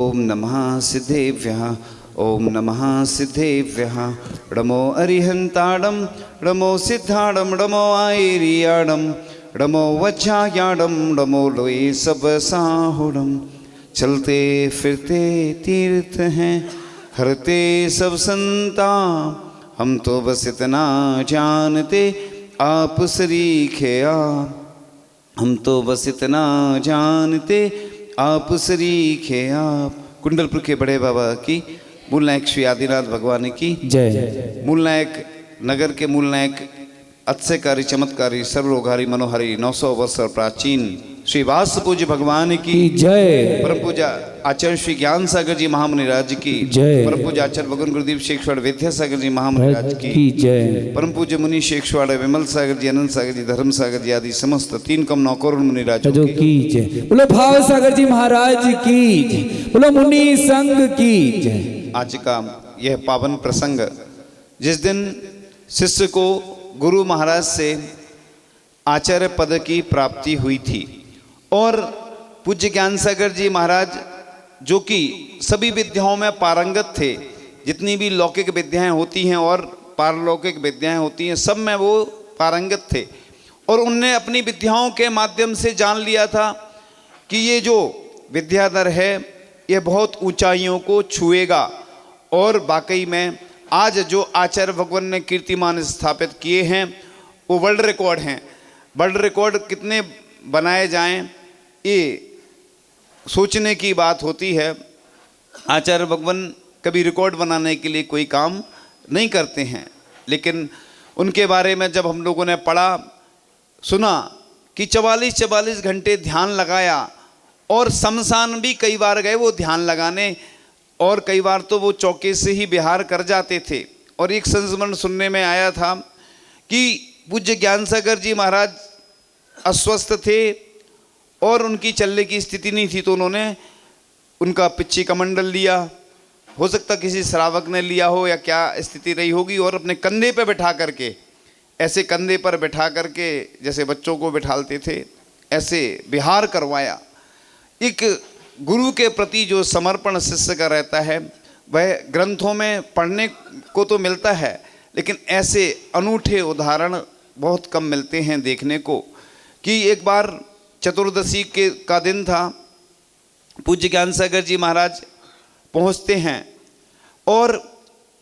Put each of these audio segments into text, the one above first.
ओम नमः सिद्धेभ्यः ओम नमः सिद्धेभ्यः णमो अरिहंताडम णमो सिद्धाडम णमो आयरियाडम णमो वज्रायाडम णमो लोए सब साहुडम। चलते फिरते तीर्थ हैं हरते सब संता, हम तो बस इतना जानते आप सरीखे आप, हम तो बस इतना जानते आप सरीखे आप। कुंडलपुर के बड़े बाबा की, मूल नायक श्री आदिनाथ भगवान की जय। मूल नायक नगर के मूल नायक अत्स्यकारी चमत्कारी सर्वरोगहारी मनोहारी 900 वर्ष प्राचीन श्री वास पूज्य भगवान की जय। परम पूजा आचार्य श्री ज्ञान सागर जी महामुनि राज की जय। परम पूजा आचार्य भगवान गुरुदेव शेखवाड़ विद्यासागर जी महामुनि राज की जय। परम पूज्य मुनि शेखवाड़ विमल सागर जी अनंत सागर जी धर्म सागर जी आदि समस्त 3 कम 9 करोड़ मुनि राजों की जय। बोलो भाव सागर जी महाराज की जय। बोलो मुनि संघ की जय। आज का यह पावन प्रसंग, जिस दिन शिष्य को गुरु महाराज से आचार्य पद की प्राप्ति हुई थी और पूज्य ज्ञान सागर जी महाराज जो कि सभी विद्याओं में पारंगत थे, जितनी भी लौकिक विद्याएं होती हैं और पारलौकिक विद्याएं होती हैं सब में वो पारंगत थे और उनने अपनी विद्याओं के माध्यम से जान लिया था कि ये जो विद्याधर है ये बहुत ऊंचाइयों को छुएगा। और वाकई में आज जो आचार्य भगवान ने कीर्तिमान स्थापित किए हैं वो वर्ल्ड रिकॉर्ड हैं। वर्ल्ड रिकॉर्ड कितने बनाए जाएं ये सोचने की बात होती है। आचार्य भगवान कभी रिकॉर्ड बनाने के लिए कोई काम नहीं करते हैं, लेकिन उनके बारे में जब हम लोगों ने पढ़ा सुना कि 44 घंटे ध्यान लगाया और शमशान भी कई बार गए वो ध्यान लगाने, और कई बार तो वो चौके से ही विहार कर जाते थे। और एक संस्मरण सुनने में आया था कि पूज्य ज्ञान सागर जी महाराज अस्वस्थ थे और उनकी चलने की स्थिति नहीं थी, तो उन्होंने उनका पिच्ची कमंडल लिया, हो सकता किसी श्रावक ने लिया हो या क्या स्थिति रही होगी, और अपने कंधे पे बैठा करके, ऐसे कंधे पर बैठा करके जैसे बच्चों को बिठालते थे ऐसे विहार करवाया। एक गुरु के प्रति जो समर्पण शिष्य का रहता है वह ग्रंथों में पढ़ने को तो मिलता है, लेकिन ऐसे अनूठे उदाहरण बहुत कम मिलते हैं देखने को। कि एक बार चतुर्दशी का दिन था, पूज्य ज्ञान सागर जी महाराज पहुंचते हैं और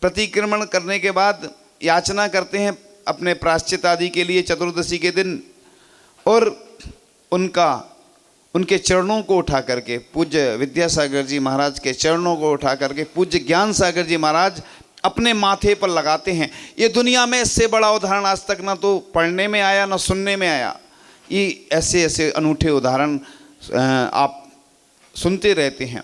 प्रतिक्रमण करने के बाद याचना करते हैं अपने प्रायश्चित आदि के लिए चतुर्दशी के दिन, और उनके चरणों को उठा करके, पूज्य विद्यासागर जी महाराज के चरणों को उठा करके पूज्य ज्ञान सागर जी महाराज अपने माथे पर लगाते हैं। ये दुनिया में इससे बड़ा उदाहरण आज तक ना तो पढ़ने में आया ना सुनने में आया। ये ऐसे ऐसे अनूठे उदाहरण आप सुनते रहते हैं।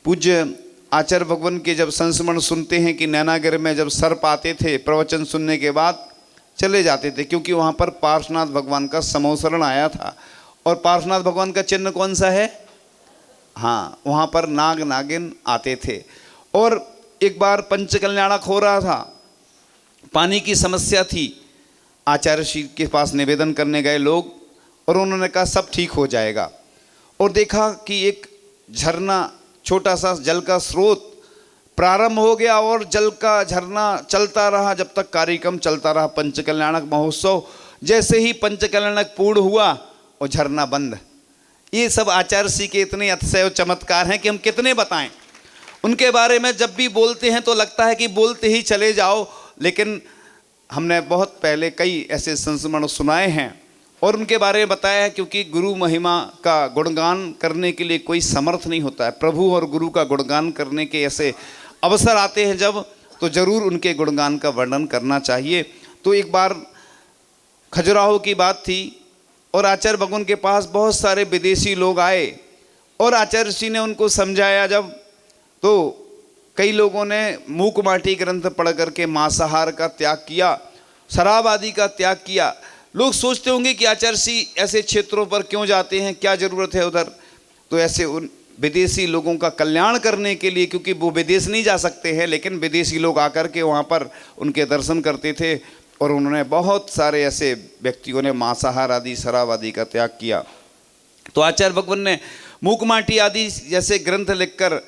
पूज्य आचार्य भगवान के जब संस्मरण सुनते हैं कि नैनागिर में जब सर्प आते थे प्रवचन सुनने के बाद चले जाते थे, क्योंकि वहाँ पर पार्श्वनाथ भगवान का समोसरण आया था। और पार्श्वनाथ भगवान का चिन्ह कौन सा है? हाँ, वहाँ पर नाग नागिन आते थे। और एक बार पंचकल्याणक हो रहा था, पानी की समस्या थी, आचार्य श्री के पास निवेदन करने गए लोग और उन्होंने कहा सब ठीक हो जाएगा। और देखा कि एक झरना, छोटा सा जल का स्रोत प्रारंभ हो गया और जल का झरना चलता रहा जब तक कार्यक्रम चलता रहा पंचकल्याणक महोत्सव। जैसे ही पंचकल्याणक पूर्ण हुआ और झरना बंद। ये सब आचार्य श्री के इतने अतिशय चमत्कार हैं कि हम कितने बताएं। उनके बारे में जब भी बोलते हैं तो लगता है कि बोलते ही चले जाओ, लेकिन हमने बहुत पहले कई ऐसे संस्मरण सुनाए हैं और उनके बारे में बताया है, क्योंकि गुरु महिमा का गुणगान करने के लिए कोई समर्थ नहीं होता है। प्रभु और गुरु का गुणगान करने के ऐसे अवसर आते हैं जब, तो जरूर उनके गुणगान का वर्णन करना चाहिए। तो एक बार खजुराहो की बात थी और आचार्य भगवान के पास बहुत सारे विदेशी लोग आए और आचार्य श्री ने उनको समझाया जब, तो कई लोगों ने मूक माटी ग्रंथ पढ़ करके मांसाहार का त्याग किया, शराब आदि का त्याग किया। लोग सोचते होंगे कि आचार्य श्री ऐसे क्षेत्रों पर क्यों जाते हैं, क्या ज़रूरत है उधर। तो ऐसे उन विदेशी लोगों का कल्याण करने के लिए, क्योंकि वो विदेश नहीं जा सकते हैं, लेकिन विदेशी लोग आकर के वहाँ पर उनके दर्शन करते थे और उन्होंने बहुत सारे ऐसे व्यक्तियों ने मांसाहार आदि शराब आदि का त्याग किया। तो आचार्य भगवान ने मूक माटी आदि जैसे ग्रंथ लिखकर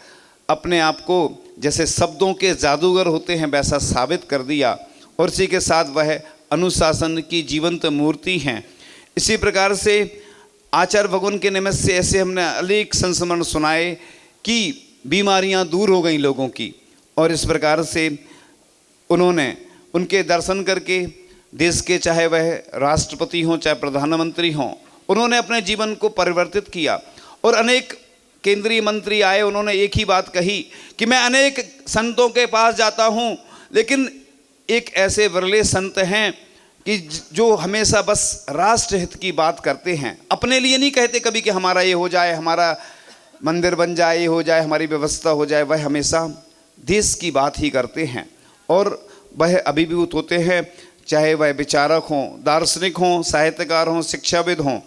अपने आप को जैसे शब्दों के जादूगर होते हैं वैसा साबित कर दिया, और इसी के साथ वह अनुशासन की जीवंत मूर्ति हैं। इसी प्रकार से आचार्य भगवान के निमित्त से ऐसे हमने अनेक संस्मरण सुनाए कि बीमारियां दूर हो गई लोगों की, और इस प्रकार से उन्होंने उनके दर्शन करके देश के चाहे वह राष्ट्रपति हों चाहे प्रधानमंत्री हों, उन्होंने अपने जीवन को परिवर्तित किया। और अनेक केंद्रीय मंत्री आए, उन्होंने एक ही बात कही कि मैं अनेक संतों के पास जाता हूं, लेकिन एक ऐसे विरले संत हैं कि जो हमेशा बस राष्ट्रहित की बात करते हैं, अपने लिए नहीं कहते कभी कि हमारा ये हो जाए, हमारा मंदिर बन जाए, ये हो जाए, हमारी व्यवस्था हो जाए। वह हमेशा देश की बात ही करते हैं, और वह अभिभूत होते हैं, चाहे वह विचारक हों, दार्शनिक हों, साहित्यकार हों, शिक्षाविद हों,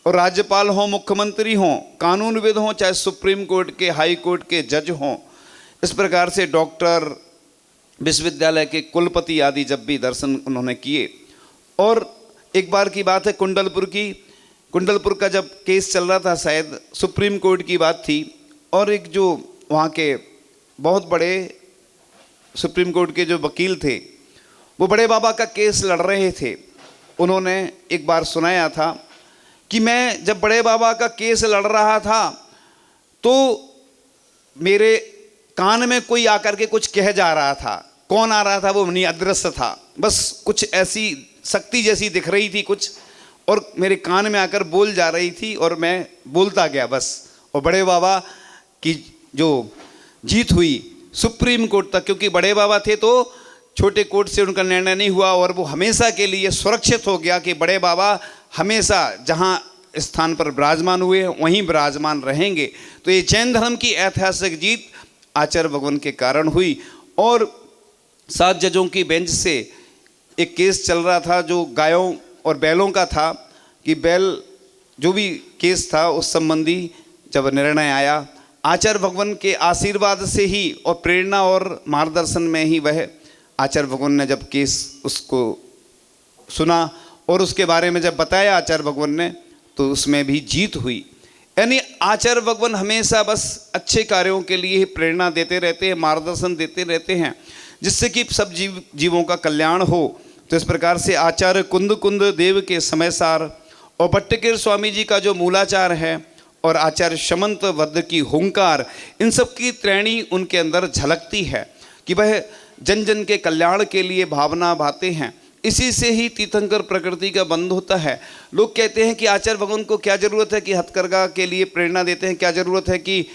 और राज्यपाल हों, मुख्यमंत्री हों, कानूनविद हों, चाहे सुप्रीम कोर्ट के, हाई कोर्ट के जज हों। इस प्रकार से डॉक्टर, विश्वविद्यालय के कुलपति आदि जब भी दर्शन उन्होंने किए। और एक बार की बात है कुंडलपुर का जब केस चल रहा था, शायद सुप्रीम कोर्ट की बात थी, और एक जो वहाँ के बहुत बड़े सुप्रीम कोर्ट के जो वकील थे, वो बड़े बाबा का केस लड़ रहे थे। उन्होंने एक बार सुनाया था कि मैं जब बड़े बाबा का केस लड़ रहा था तो मेरे कान में कोई आकर के कुछ कह जा रहा था। कौन आ रहा था वो नहीं, अदृश्य था, बस कुछ ऐसी शक्ति जैसी दिख रही थी कुछ, और मेरे कान में आकर बोल जा रही थी, और मैं बोलता गया बस। और बड़े बाबा की जो जीत हुई सुप्रीम कोर्ट तक, क्योंकि बड़े बाबा थे तो छोटे कोर्ट से उनका निर्णय नहीं हुआ, और वो हमेशा के लिए सुरक्षित हो गया कि बड़े बाबा हमेशा जहाँ स्थान पर विराजमान हुए वहीं विराजमान रहेंगे। तो ये जैन धर्म की ऐतिहासिक जीत आचार्य भगवान के कारण हुई। और 7 जजों की बेंच से एक केस चल रहा था जो गायों और बैलों का था, कि बैल जो भी केस था उस संबंधी जब निर्णय आया, आचार्य भगवान के आशीर्वाद से ही और प्रेरणा और मार्गदर्शन में ही वह आचार्य भगवान ने जब केस उसको सुना और उसके बारे में जब बताया आचार्य भगवान ने, तो उसमें भी जीत हुई। यानी आचार्य भगवान हमेशा बस अच्छे कार्यों के लिए ही प्रेरणा देते रहते हैं, मार्गदर्शन देते रहते हैं, जिससे कि सब जीवों का कल्याण हो। तो इस प्रकार से आचार्य कुंद देव के समयसार और भट्टकीर स्वामी जी का जो मूलाचार है, और आचार्य शमंत वद्द की हुंकार, इन सब की त्रैणी उनके अंदर झलकती है कि वह जन जन के कल्याण के लिए भावना भाते हैं। इसी से ही तीर्थंकर प्रकृति का बंध होता है। लोग कहते हैं कि आचार्य भगवान को क्या ज़रूरत है कि हथकरघा के लिए प्रेरणा देते हैं, क्या ज़रूरत है कि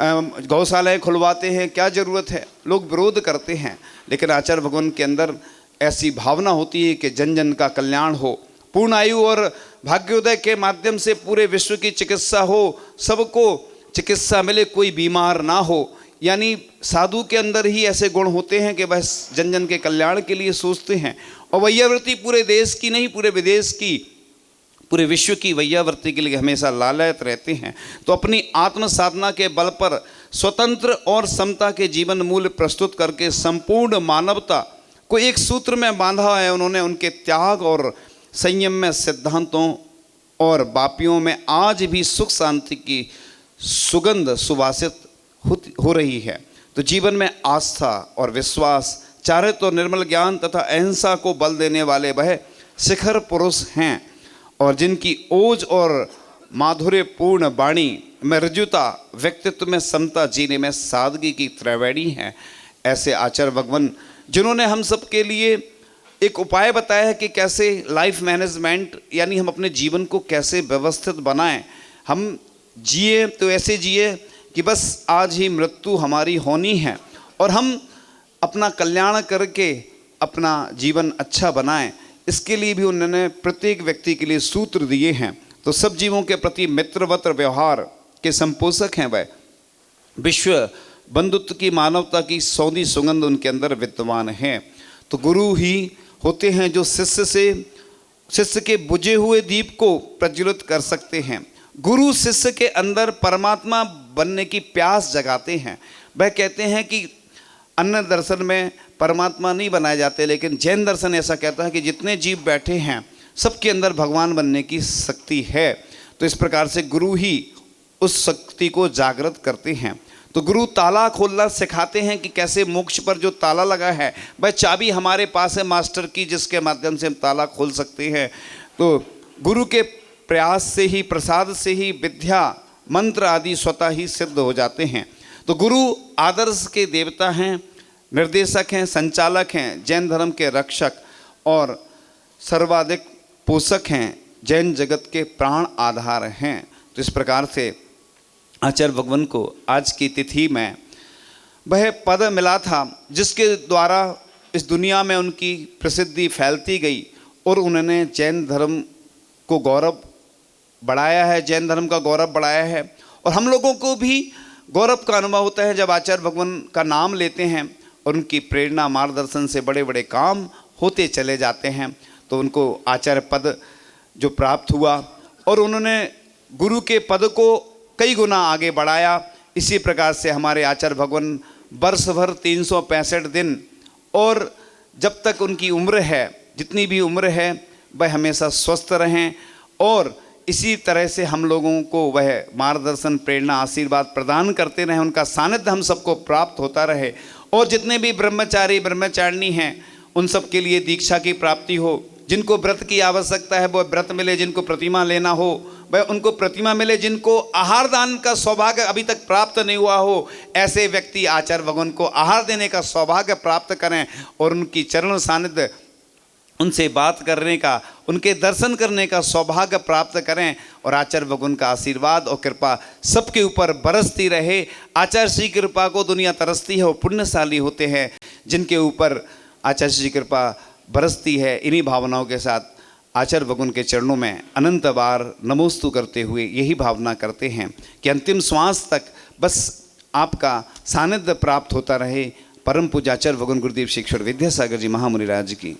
गौशालाएँ खुलवाते हैं, क्या ज़रूरत है, लोग विरोध करते हैं। लेकिन आचार्य भगवान के अंदर ऐसी भावना होती है कि जन जन का कल्याण हो, पूर्ण आयु और भाग्योदय के माध्यम से पूरे विश्व की चिकित्सा हो, सबको चिकित्सा मिले, कोई बीमार ना हो। यानी साधु के अंदर ही ऐसे गुण होते हैं कि बस जन जन के कल्याण के लिए सोचते हैं। और वैयावृत्ति पूरे देश की नहीं, पूरे विदेश की, पूरे विश्व की वैयावृत्ति के लिए हमेशा लालयत रहते हैं। तो अपनी आत्म साधना के बल पर स्वतंत्र और समता के जीवन मूल्य प्रस्तुत करके संपूर्ण मानवता को एक सूत्र में बांधा है उन्होंने। उनके त्याग और संयम में सिद्धांतों और बापियों में आज भी सुख शांति की सुगंध सुवासित हो रही है। तो जीवन में आस्था और विश्वास, चारित्र्य और निर्मल ज्ञान तथा अहिंसा को बल देने वाले वह शिखर पुरुष हैं, और जिनकी ओज और माधुर्यपूर्ण वाणी में ऋजुता, व्यक्तित्व में समता, जीने में सादगी की त्रिवेणी है। ऐसे आचार्य भगवान जिन्होंने हम सब के लिए एक उपाय बताया है कि कैसे लाइफ मैनेजमेंट, यानी हम अपने जीवन को कैसे व्यवस्थित बनाएं, हम जिए तो ऐसे जिए कि बस आज ही मृत्यु हमारी होनी है, और हम अपना कल्याण करके अपना जीवन अच्छा बनाएं। इसके लिए भी उन्होंने प्रत्येक व्यक्ति के लिए सूत्र दिए हैं। तो सब जीवों के प्रति मित्रवत व्यवहार के संपोषक हैं वह। विश्व बंधुत्व की, मानवता की सौंधी सुगंध उनके अंदर विद्यमान है। तो गुरु ही होते हैं जो शिष्य के बुझे हुए दीप को प्रज्वलित कर सकते हैं। गुरु शिष्य के अंदर परमात्मा बनने की प्यास जगाते हैं। वह कहते हैं कि अन्य दर्शन में परमात्मा नहीं बनाए जाते, लेकिन जैन दर्शन ऐसा कहता है कि जितने जीव बैठे हैं सबके अंदर भगवान बनने की शक्ति है। तो इस प्रकार से गुरु ही उस शक्ति को जागृत करते हैं। तो गुरु ताला खोलना सिखाते हैं कि कैसे मोक्ष पर जो ताला लगा है वह चाबी हमारे पास है मास्टर की, जिसके माध्यम से हम ताला खोल सकते हैं। तो गुरु के प्रयास से ही, प्रसाद से ही विद्या मंत्र आदि स्वतः ही सिद्ध हो जाते हैं। तो गुरु आदर्श के देवता हैं, निर्देशक हैं, संचालक हैं, जैन धर्म के रक्षक और सर्वाधिक पोषक हैं, जैन जगत के प्राण आधार हैं। तो इस प्रकार से आचार्य भगवान को आज की तिथि में वह पद मिला था जिसके द्वारा इस दुनिया में उनकी प्रसिद्धि फैलती गई और उन्होंने जैन धर्म को गौरव बढ़ाया है, जैन धर्म का गौरव बढ़ाया है। और हम लोगों को भी गौरव का अनुभव होता है जब आचार्य भगवान का नाम लेते हैं और उनकी प्रेरणा मार्गदर्शन से बड़े बड़े काम होते चले जाते हैं। तो उनको आचार्य पद जो प्राप्त हुआ और उन्होंने गुरु के पद को कई गुना आगे बढ़ाया। इसी प्रकार से हमारे आचार्य भगवान वर्ष भर 365 दिन और जब तक उनकी उम्र है, जितनी भी उम्र है, वह हमेशा स्वस्थ रहें और इसी तरह से हम लोगों को वह मार्गदर्शन, प्रेरणा, आशीर्वाद प्रदान करते रहें, उनका सानिध्य हम सबको प्राप्त होता रहे। और जितने भी ब्रह्मचारी ब्रह्मचारिणी हैं उन सब के लिए दीक्षा की प्राप्ति हो, जिनको व्रत की आवश्यकता है वह व्रत मिले, जिनको प्रतिमा लेना हो वह उनको प्रतिमा मिले, जिनको आहार दान का सौभाग्य अभी तक प्राप्त नहीं हुआ हो ऐसे व्यक्ति आचार्य भगवान को आहार देने का सौभाग्य प्राप्त करें और उनकी चरण सानिध्य, उनसे बात करने का, उनके दर्शन करने का सौभाग्य प्राप्त करें और आचार्य भगवान का आशीर्वाद और कृपा सबके ऊपर बरसती रहे। आचार्य श्री कृपा को दुनिया तरसती है और पुण्यशाली होते हैं जिनके ऊपर आचार्य श्री कृपा बरसती है। इन्हीं भावनाओं के साथ आचार्य भगवान के चरणों में अनंत बार नमोस्तु करते हुए यही भावना करते हैं कि अंतिम श्वास तक बस आपका सानिध्य प्राप्त होता रहे। परम पूज्य आचार्य भगवान गुरुदेव श्री ईश्वर विद्यासागर जी महामुनि राज की